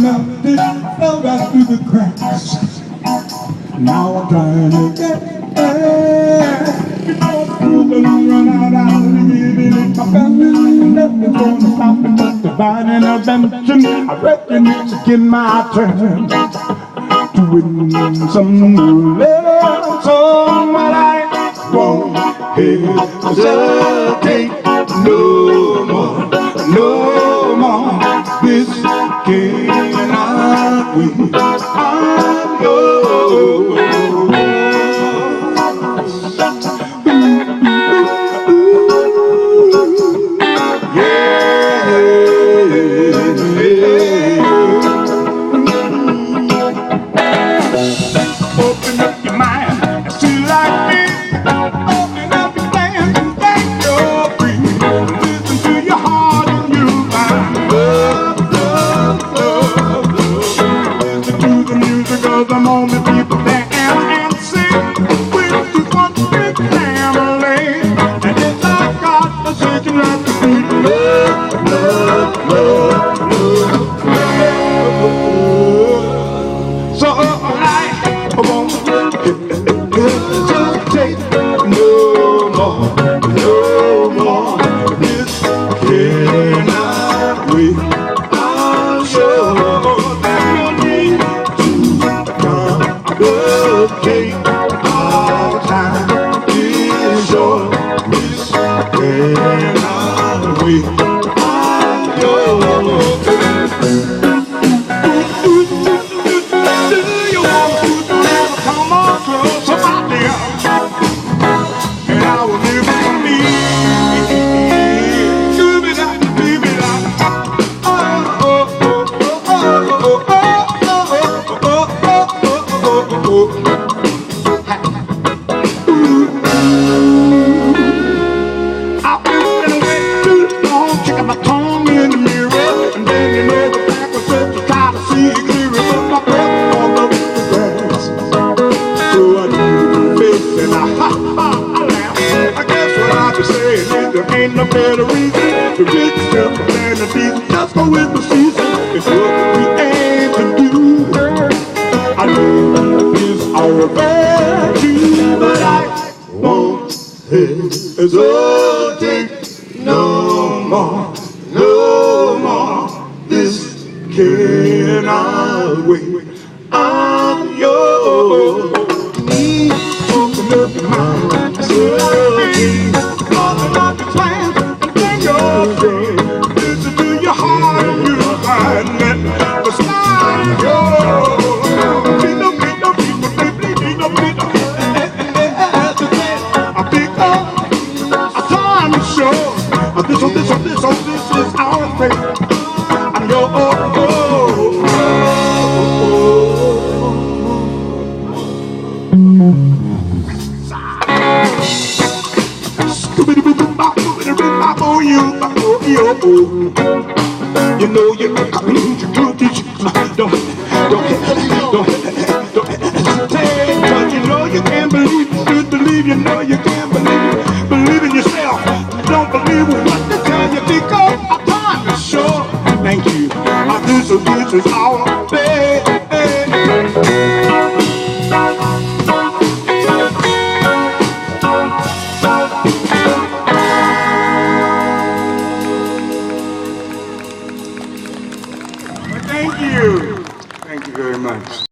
melted, fell right through the cracks. Now I'm trying to get back. Before the cruisers run out, I'll give it my family. Nothing's gonna stop me but divine intervention. I reckon it's again my turn to win some love, some but I won't hesitate no more, no more. This cannot wait. I'm yours. Open up your mind and see like me. Open up your plans and think you're free. Listen to your heart and you'll find love, love, love, love. Listen to the music of the moment, people dance and sing. We're just one big family, and it's our God decision not to be love, love, love, love, love. So I won't hesitate no more, no more. This cannot wait. I'm sure that you need to complicate. Our time is short. This cannot wait. I'm yours. There ain't no better reason to reach them than to be just go with the season. It's what we aim to do. I know it's our virtue, but I won't hesitate no more, no more. This cannot wait. I'm yours. Open up your mind, listen to your heart and you'll find that the sky is yours. I pick up a time to show this is our fate. I'm yours. You know you don't hesitate, 'cause you know you can't believe, you believe, you know you can't believe in yourself. Don't believe what they tell you because our time is short. Thank you. This is our day. Thank you very much.